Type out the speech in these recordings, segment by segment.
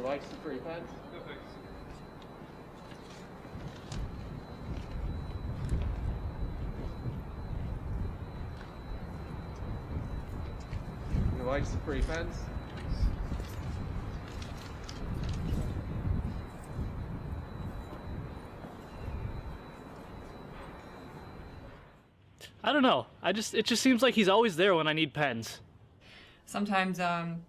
like some free pens? No thanks. You like some free pens? I don't know. It just seems like he's always there when I need pens. Sometimes, I'm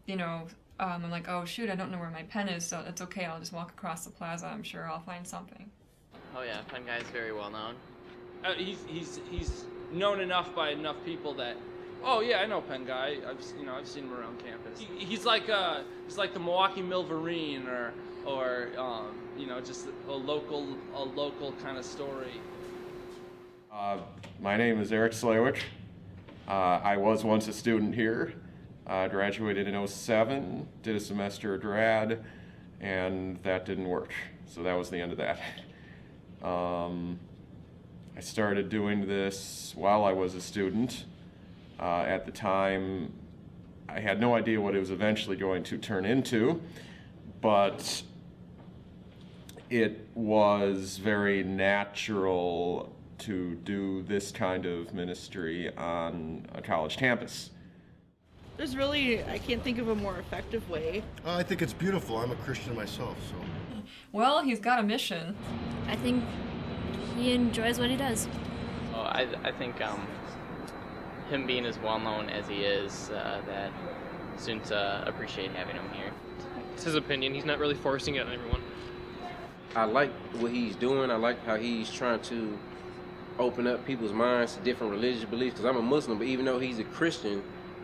like, oh shoot, I don't know where my pen is, so that's okay. I'll just walk across the plaza. I'm sure I'll find something. Oh yeah, Pen Guy's very well known. He's known enough by enough people that, oh yeah, I know Pen Guy. I've seen him around campus. He's like the Milwaukee Milverine or just a local kind of story. My name is Eric Slawich. I was once a student here. Graduated in '07, did a semester of grad, and that didn't work. So that was the end of that. I started doing this while I was a student. At the time, I had no idea what it was eventually going to turn into, but it was very natural to do this kind of ministry on a college campus. I can't think of a more effective way. I think it's beautiful. I'm a Christian myself, so. Well, he's got a mission. I think he enjoys what he does. Oh, I think him being as well known as he is, that students appreciate having him here. It's his opinion. He's not really forcing it on everyone. I like what he's doing. I like how he's trying to open up people's minds to different religious beliefs, because I'm a Muslim, but even though he's a Christian,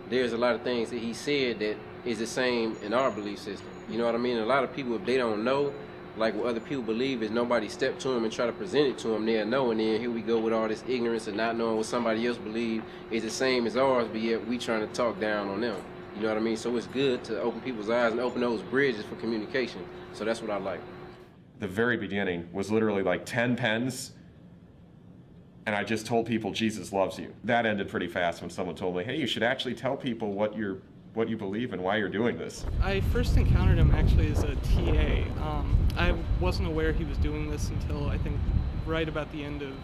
there's a lot of things that he said that is the same in our belief system. You know what I mean? A lot of people, if they don't know, like what other people believe, is nobody step to them and try to present it to them, they'll know, and then here we go with all this ignorance and not knowing what somebody else believes is the same as ours, but yet we trying to talk down on them. You know what I mean? So it's good to open people's eyes and open those bridges for communication. So that's what I like. The very beginning was literally like 10 pens, and I just told people Jesus loves you. That ended pretty fast when someone told me, hey, you should actually tell people what you believe and why you're doing this. I first encountered him actually as a TA. I wasn't aware he was doing this until I think right about the end of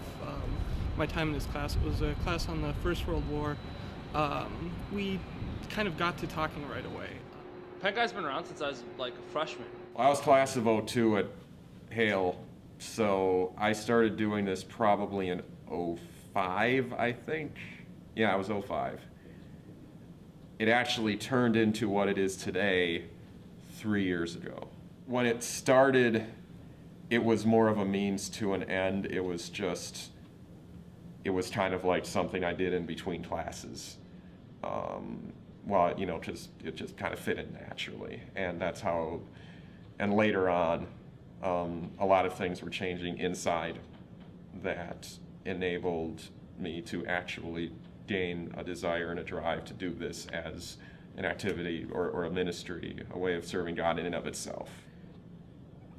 my time in his class. It was a class on the First World War. We kind of got to talking right away. Pen Guy's been around since I was like a freshman. Well, I was class of '02 at Hale, so I started doing this probably in '05, I think. Yeah, it was '05. It actually turned into what it is today 3 years ago. When it started, it was more of a means to an end. It was kind of like something I did in between classes. It just kind of fit in naturally. And that's how, and later on, a lot of things were changing inside that enabled me to actually gain a desire and a drive to do this as an activity or a ministry, a way of serving God in and of itself.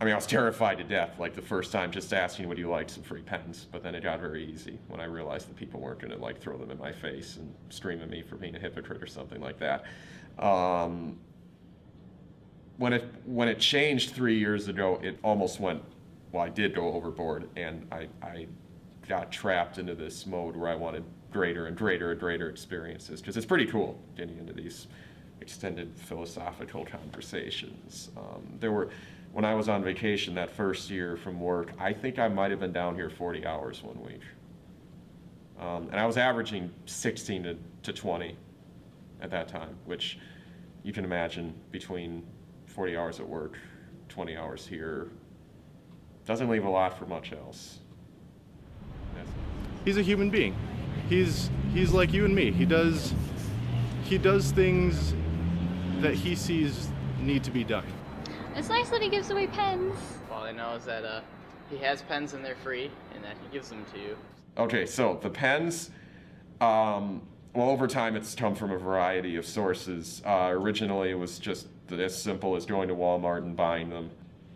I mean, I was terrified to death, like the first time, just asking, would you like some free pens? But then it got very easy when I realized that people weren't going to like throw them in my face and scream at me for being a hypocrite or something like that. When it changed 3 years ago, it almost went, well, I did go overboard, and I got trapped into this mode where I wanted greater and greater and greater experiences, because it's pretty cool getting into these extended philosophical conversations. When I was on vacation that first year from work, I think I might have been down here 40 hours one week. And I was averaging 16 to 20 at that time, which you can imagine between 40 hours at work, 20 hours here, doesn't leave a lot for much else. He's a human being. He's like you and me. He does things that he sees need to be done. It's nice that he gives away pens. All I know is that he has pens and they're free, and that he gives them to you. Okay, so the pens, well, over time it's come from a variety of sources. Originally it was just as simple as going to Walmart and buying them.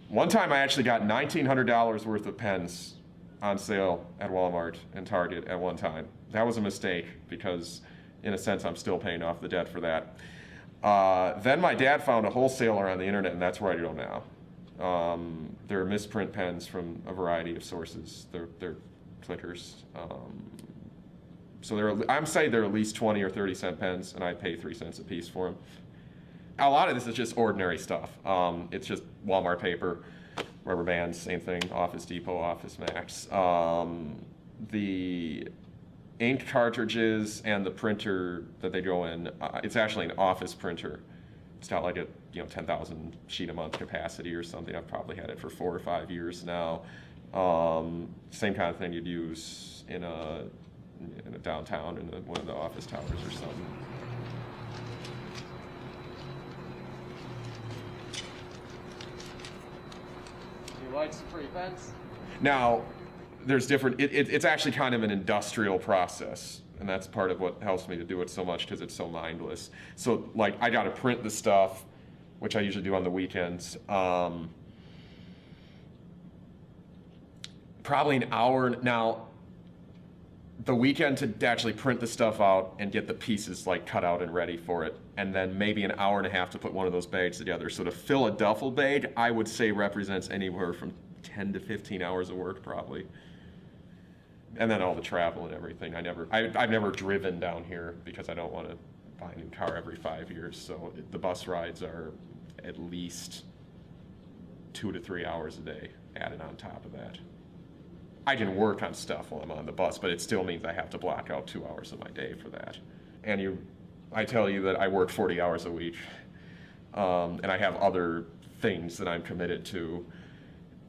One time I actually got $1,900 worth of pens on sale at Walmart and Target at one time. That was a mistake because, in a sense, I'm still paying off the debt for that. Then my dad found a wholesaler on the internet, and that's where I go now. There are misprint pens from a variety of sources. They're clickers. So I'm saying they're at least 20 or 30 cent pens, and I pay 3 cents a piece for them. A lot of this is just ordinary stuff. It's just Walmart paper, rubber bands, same thing, Office Depot, Office Max. The ink cartridges and the printer that they go in, it's actually an office printer. It's not like a 10,000 sheet a month capacity or something. I've probably had it for 4 or 5 years now. Same kind of thing you'd use in a downtown in one of the office towers or something. Do you like some free pens? Now, there's different, it's actually kind of an industrial process, and that's part of what helps me to do it so much, because it's so mindless. So, like, I got to print the stuff, which I usually do on the weekends. Probably an hour. Now, the weekend to actually print the stuff out and get the pieces like cut out and ready for it, and then maybe an hour and a half to put one of those bags together. So to fill a duffel bag, I would say represents anywhere from 10 to 15 hours of work probably. And then all the travel and everything. I've never driven down here because I don't want to buy a new car every 5 years. So the bus rides are at least 2 to 3 hours a day added on top of that. I can work on stuff while I'm on the bus, but it still means I have to block out 2 hours of my day for that. And I tell you that I work 40 hours a week, and I have other things that I'm committed to.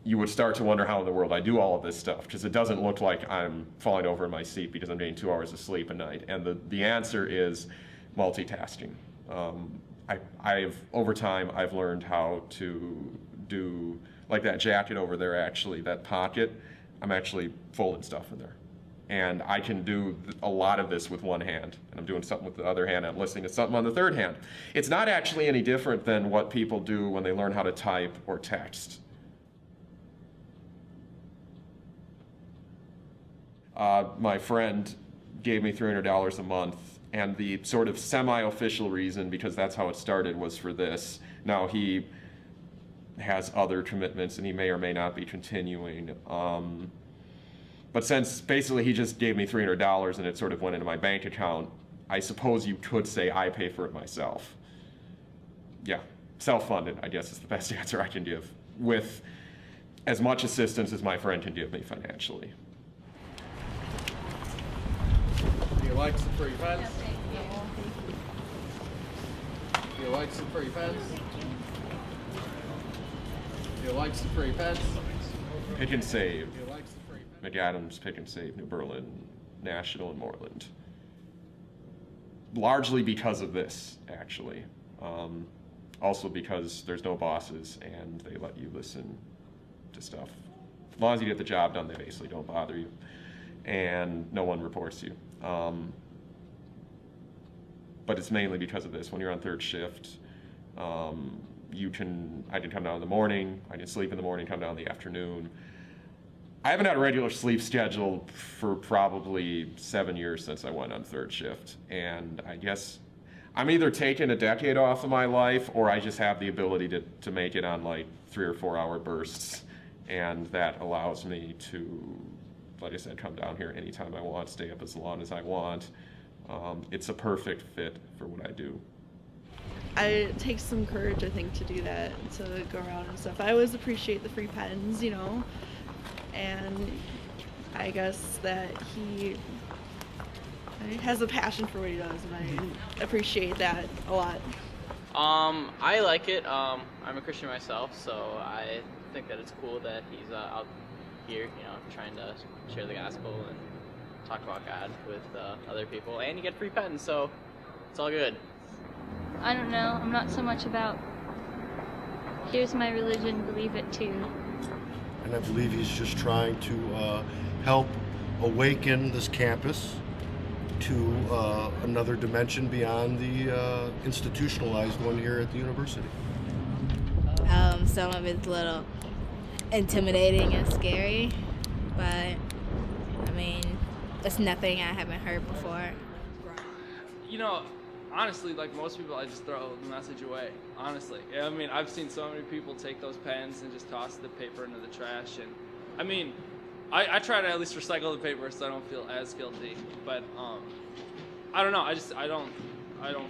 You would start to wonder how in the world I do all of this stuff, because it doesn't look like I'm falling over in my seat because I'm getting 2 hours of sleep a night. And the answer is multitasking. Over time, I've learned how to do, like that jacket over there actually, that pocket, I'm actually folding stuff in there. And I can do a lot of this with one hand, and I'm doing something with the other hand, I'm listening to something on the third hand. It's not actually any different than what people do when they learn how to type or text. My friend gave me $300 a month, and the sort of semi-official reason, because that's how it started, was for this. Now he has other commitments, and he may or may not be continuing. But since basically he just gave me $300 and it sort of went into my bank account, I suppose you could say I pay for it myself. Yeah, self-funded, I guess is the best answer I can give, with as much assistance as my friend can give me financially. Do you like some free pens? Do you like some free pens? Do you like some free pens? Pick and Save, McAdams, Pick and Save, New Berlin, National, and Moreland. Largely because of this, actually. Also because there's no bosses and they let you listen to stuff. As long as you get the job done, they basically don't bother you. And no one reports you. But it's mainly because of this. When you're on third shift, I can come down in the morning, I can sleep in the morning, come down in the afternoon. I haven't had a regular sleep schedule for probably 7 years since I went on third shift. And I guess I'm either taking a decade off of my life, or I just have the ability to make it on like 3 or 4 hour bursts. And that allows me to, like I said, come down here anytime I want, stay up as long as I want. It's a perfect fit for what I do. It takes some courage, I think, to do that, to go around and stuff. I always appreciate the free pens, and I guess that he has a passion for what he does, and I appreciate that a lot. I like it. I'm a Christian myself, so I think that it's cool that he's out here, trying to share the gospel and talk about God with other people, and you get free pens, so it's all good. I don't know. I'm not so much about here's my religion, believe it too. And I believe he's just trying to help awaken this campus to another dimension beyond the institutionalized one here at the university. Some of it's a little intimidating and scary, but it's nothing I haven't heard before. honestly, like most people, I just throw the message away. Honestly, I mean, I've seen so many people take those pens and just toss the paper into the trash, and I mean, I try to at least recycle the paper so I don't feel as guilty. But I don't know. I don't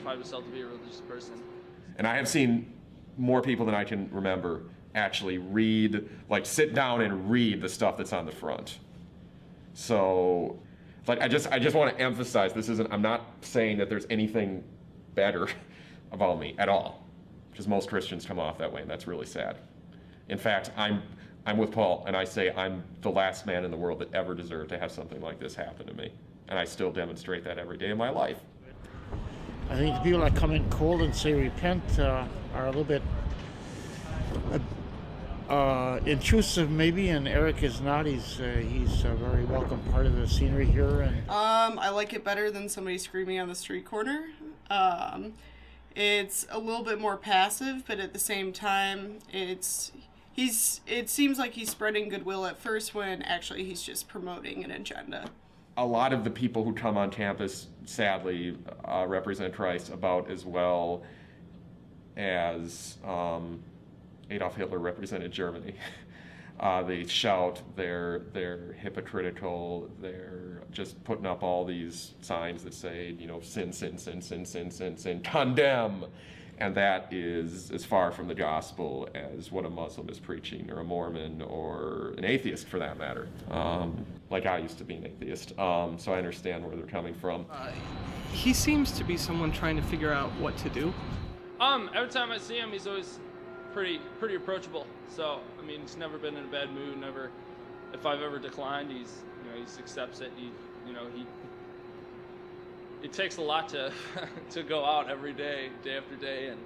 find myself to be a religious person. And I have seen more people than I can remember actually read, like sit down and read the stuff that's on the front. So, like I just want to emphasize this isn't. I'm not saying that there's anything better about me at all, because most Christians come off that way, and that's really sad. In fact, I'm with Paul, and I say I'm the last man in the world that ever deserved to have something like this happen to me, and I still demonstrate that every day of my life. I think the people that come in cold and say repent are a little bit intrusive, maybe. And Eric is not. He's a very welcome part of the scenery here. And I like it better than somebody screaming on the street corner. It's a little bit more passive, but at the same time, it seems like he's spreading goodwill at first when actually he's just promoting an agenda. A lot of the people who come on campus, sadly, represent Christ about as well as Adolf Hitler represented Germany. They shout, they're hypocritical, they're just putting up all these signs that say, you know, sin, sin, sin, sin, sin, sin, sin, condemn. And that is as far from the gospel as what a Muslim is preaching, or a Mormon, or an atheist for that matter. Like I used to be an atheist, so I understand where they're coming from. He seems to be someone trying to figure out what to do. Every time I see him, he's always pretty approachable. So I mean, he's never been in a bad mood. Never, if I've ever declined, he accepts it. It takes a lot to go out every day after day, and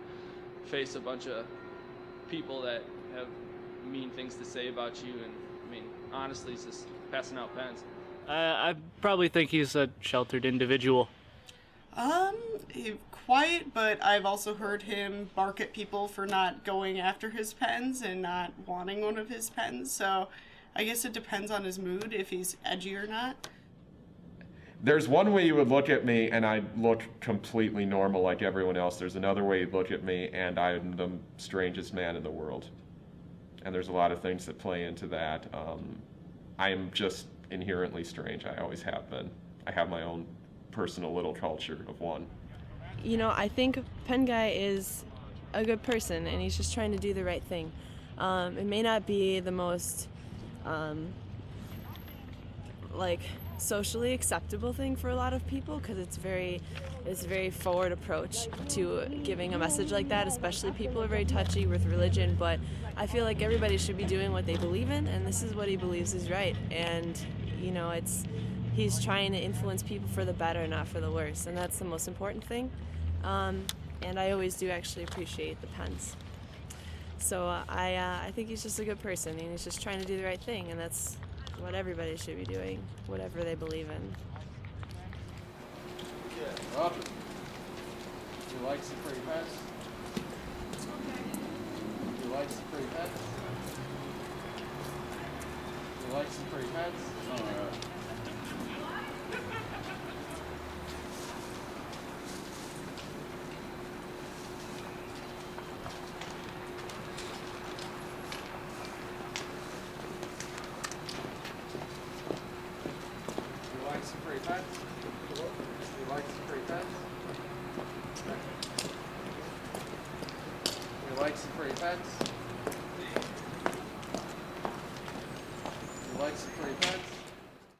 face a bunch of people that have mean things to say about you. And I mean, honestly, he's just passing out pens. I probably think he's a sheltered individual. Quiet, but I've also heard him bark at people for not going after his pens and not wanting one of his pens. So I guess it depends on his mood, if he's edgy or not. There's one way you would look at me and I look completely normal like everyone else. There's another way you'd look at me and I'm the strangest man in the world. And there's a lot of things that play into that. I am just inherently strange. I always have been. I have my own personal little culture of one. You know, I think Pen Guy is a good person, and he's just trying to do the right thing. It may not be the most socially acceptable thing for a lot of people, because it's a very forward approach to giving a message like that, especially people are very touchy with religion. But I feel like everybody should be doing what they believe in, and this is what he believes is right. And you know, he's trying to influence people for the better, not for the worse, and that's the most important thing. And I always do actually appreciate the pens. So I think he's just a good person, and he's just trying to do the right thing, and that's what everybody should be doing, whatever they believe in. Yeah, Roger. You like some free pens? You like some free pens? You like some free pens? All right. Like some free pets?